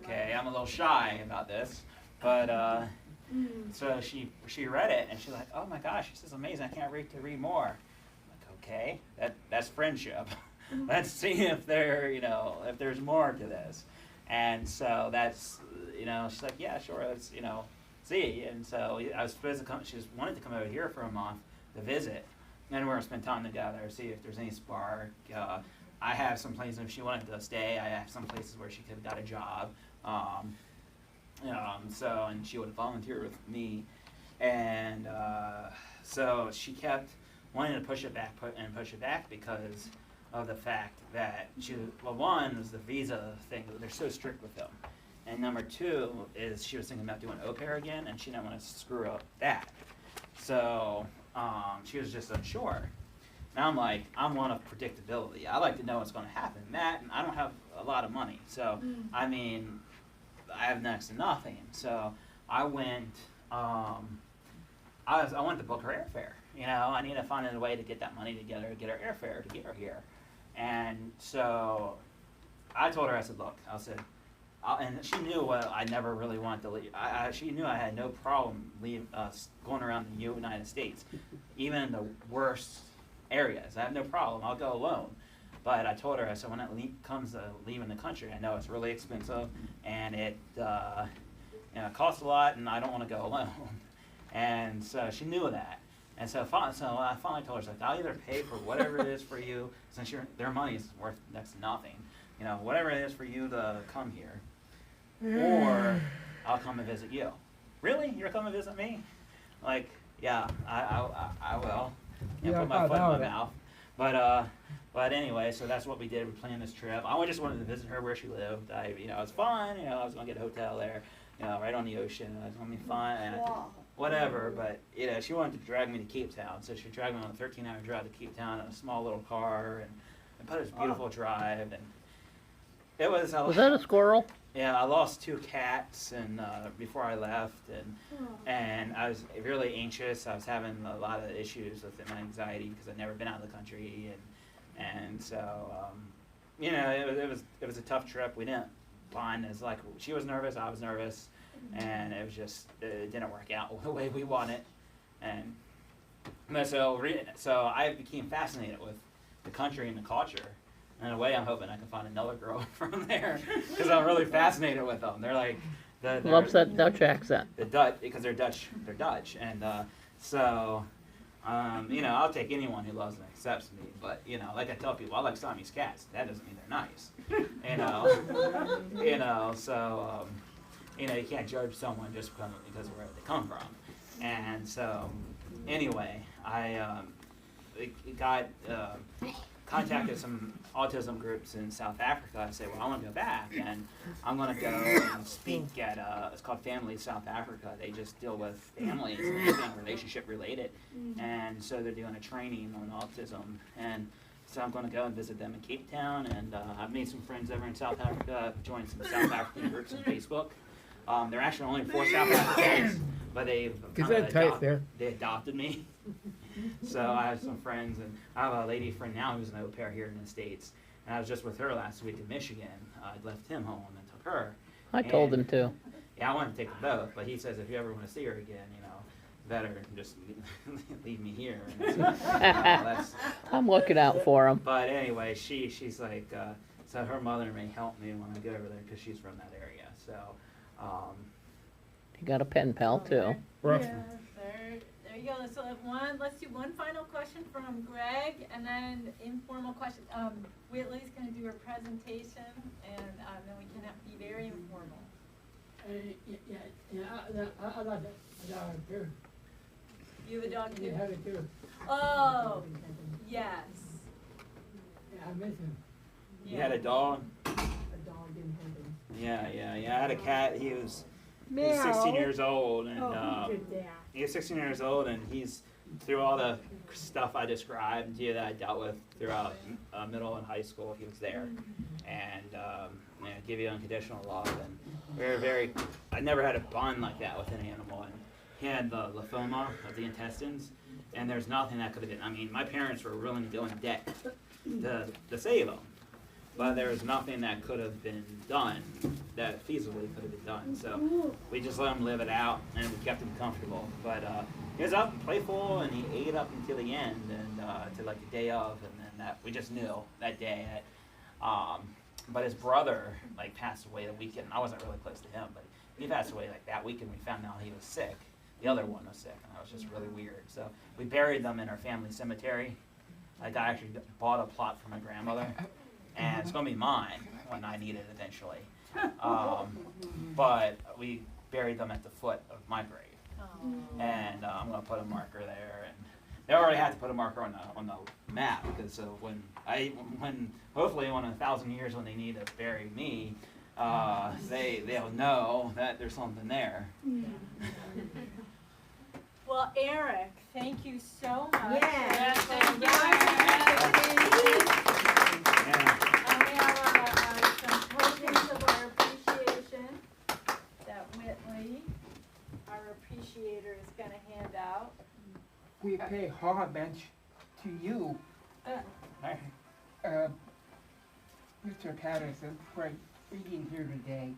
okay, I'm a little shy about this, but so she read it and she's like, oh my gosh, this is amazing. I can't wait to read more. I'm like, okay, that's friendship. Let's see if if there's more to this. And so that's, she's like, yeah, sure, let's, see. And so I was supposed to come, she was wanted to come over here for a month to visit. And we're going to spend time together, see if there's any spark. I have some places, if she wanted to stay, I have some places where she could have got a job. And she would volunteer with me. And so she kept wanting to push it back because of the fact that one is the visa thing, they're so strict with them. And number two is she was thinking about doing au pair again, and she didn't want to screw up that. So she was just unsure. Now I'm like, I'm one of predictability. I like to know what's going to happen. That, and I don't have a lot of money. So, I mean, I have next to nothing. So I went, I went to book her airfare. I need to find a way to get that money together to get her airfare to get her here. And so I told her, I said, look, and she knew I never really wanted to leave. She knew I had no problem going around the United States, even in the worst areas. I have no problem. I'll go alone. But I told her, I said, when it comes to leaving the country, I know it's really expensive, and it costs a lot, and I don't want to go alone. And so she knew that. And so I finally told her, like, I'll either pay for whatever it is for you, since their money is worth next to nothing, whatever it is for you to come here, or I'll come and visit you. Really? You're coming to visit me? Like, yeah, I will. Put my foot in my mouth. But anyway, so that's what we did. We planned this trip. I just wanted to visit her where she lived. It was fun. I was going to get a hotel there, right on the ocean. It was going to be fun. And whatever, but she wanted to drag me to Cape Town, so she dragged me on a 13-hour drive to Cape Town in a small little car, and put this beautiful drive, and it was. Was that a squirrel? Yeah, I lost 2 cats, and before I left, and I was really anxious. I was having a lot of issues with my anxiety because I'd never been out of the country, and so it was a tough trip. We didn't bond as like she was nervous, I was nervous. And it was just, it didn't work out the way we wanted. And so I became fascinated with the country and the culture. And in a way, I'm hoping I can find another girl from there, because I'm really fascinated with them. They're like, loves that Dutch accent. The Dutch, because they're Dutch. And I'll take anyone who loves and accepts me. But like I tell people, I like Siamese cats. That doesn't mean they're nice. You can't judge someone just because of where they come from. And so, anyway, I contacted some autism groups in South Africa. I said, well, I want to go back, and I'm going to go and speak at, it's called Family South Africa. They just deal with families and everything relationship related. And so they're doing a training on autism. And so I'm going to go and visit them in Cape Town, and I've made some friends over in South Africa. I've joined some South African groups on Facebook. There are actually only 4 South Africans, but they adopted me. So I have some friends, and I have a lady friend now who's an au pair here in the States. And I was just with her last week in Michigan. I left him home and took her. I told him to. Yeah, I wanted to take them both, but he says if you ever want to see her again, better just leave me here. And I'm looking out for him. But anyway, she's like, so her mother may help me when I go over there because she's from that area. So. You got a pen pal too. Yeah, there you go. So let's do one final question from Greg, and then informal question. Whitley's going to do her presentation, and then we can be very informal. I like the dog too. You have a dog too? You have it too. Oh, yes. Yeah, I miss him. You had a dog? A dog didn't have him. Yeah. I had a cat. He was 16 years old, and he was 16 years old, and he's through all the stuff I described to you that I dealt with throughout middle and high school. He was there, and give you unconditional love, and I never had a bond like that with an animal. And he had the lymphoma of the intestines, and there's nothing that could have been. I mean, my parents were willing to go in debt to save him. but there was nothing that could have been done, that feasibly could have been done. So we just let him live it out, and we kept him comfortable. But he was up and playful, and he ate up until the end, and to like the day of, and then that we just knew that day that. But his brother like passed away the weekend. I wasn't really close to him, but he passed away like that weekend. We found out he was sick. The other one was sick, and that was just really weird. So we buried them in our family cemetery. Like I actually bought a plot for my grandmother, and it's gonna be mine when I need it eventually. But we buried them at the foot of my grave, and I'm gonna put a marker there. And they already had to put a marker on the map because when hopefully in 1,000 years when they need to bury me, they'll know that there's something there. Well, Eric, thank you so much. Yeah. And we have some tokens of our appreciation that Whitley, our appreciator, is going to hand out. We pay homage to you, Mr. Patterson, for being here today.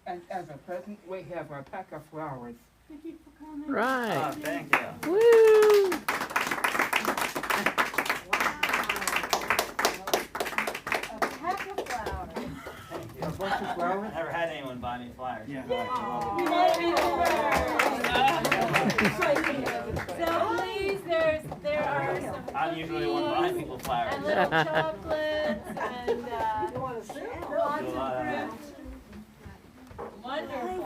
And as a present, we have a pack of flowers. Right. Thank you. Woo! A pack of flowers. Thank you. A bunch of flowers? Never had anyone buy me flowers. Yeah. So please, there are some I'm usually the one buying people flowers. and little chocolates and lots Do a lot of of fruit. Wonderful.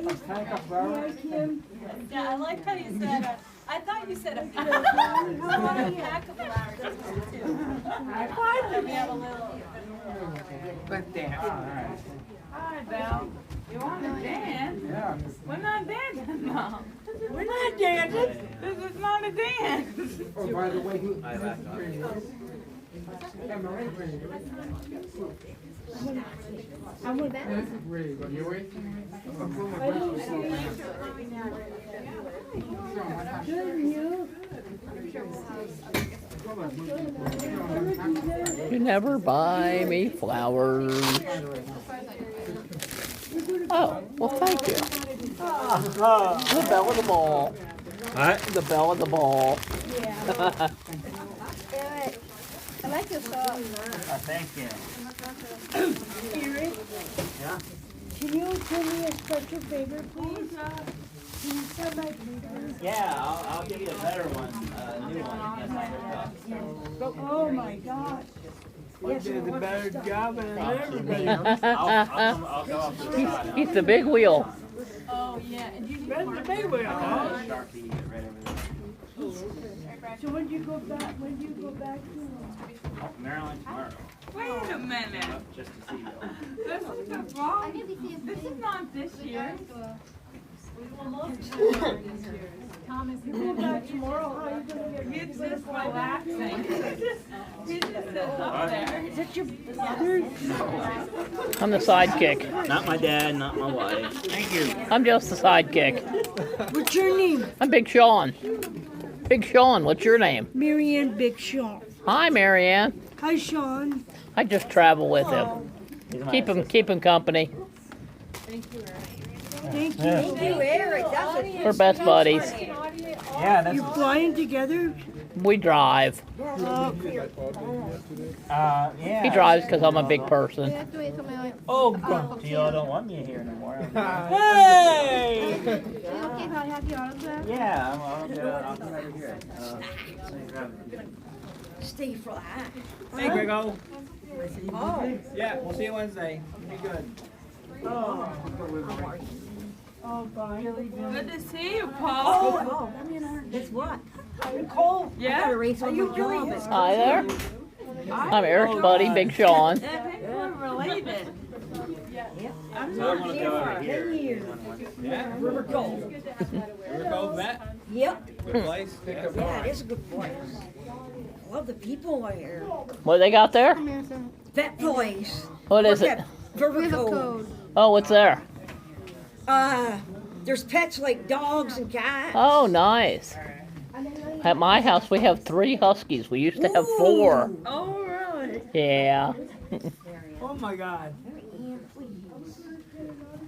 A pack of flowers? Yeah, I like how you said, I thought you said a pack of flowers. I want a pack of flowers too. And we have a little. But there, all right. Hi, Belle. You want to dance? Yeah. We're not dancing, Mom. We're not dancing. This is not a dance. Oh, by the way, who? I laughed off. I'm with that. This is great, but you're waiting. You never buy me flowers. Oh, well, thank you. The bell of the ball. What? The bell of the ball. I like your song. Thank you. Eric, Yeah? can you do me a special favor, please? Can you sign my paper? Yeah, I'll give you a better one, a new one. That's not Oh my gosh. Yes, did a better job than everybody. I'll go off to the side. He's the big wheel. Oh, yeah, and you need That's the big one, huh? Sharpie right over there. So when do you go back, to? Oh, Maryland tomorrow. Wait a minute. Just to see you. This is the wrong. This is not this year. Well, most of them are this year. Thomas, You go back tomorrow, how are you gonna get? You're just relaxing. You just sit up there. Is that your brother? I'm the sidekick. Not my dad, not my wife. Thank you. I'm just the sidekick. What's your name? I'm Big Sean. Big Sean, what's your name? Marianne Big Sean. Hi, Marianne. Hi, Sean. I just travel with him. Keep him company. Thank you. Thank you, Eric. We're best buddies. Yeah, You flying together? We drive. yeah. He drives because I'm a big person. Oh, God. Y'all don't want me here anymore. Hey! Yeah, I'll come over here. Stay flat. Hey, Grego. Oh. Yeah, we'll see you Wednesday. Be good. Oh, fine. Good to see you, Paul. Oh, that's what? Nicole. Yeah? Are you doing this? Hi there. I'm Eric's buddy, Big Sean. I think we're related. I'm So I'm not gonna go over sure. here. Yeah? River Cove. River Cove vet? Yep. Good place. Yeah, it is a good place. Love the people here. What they got there? That place. What is it? River Cove. Oh, what's there? There's pets like dogs and cats. Oh, nice. At my house, we have 3 huskies. We used to have 4. Oh, really? Yeah. Oh my God. Ann, please.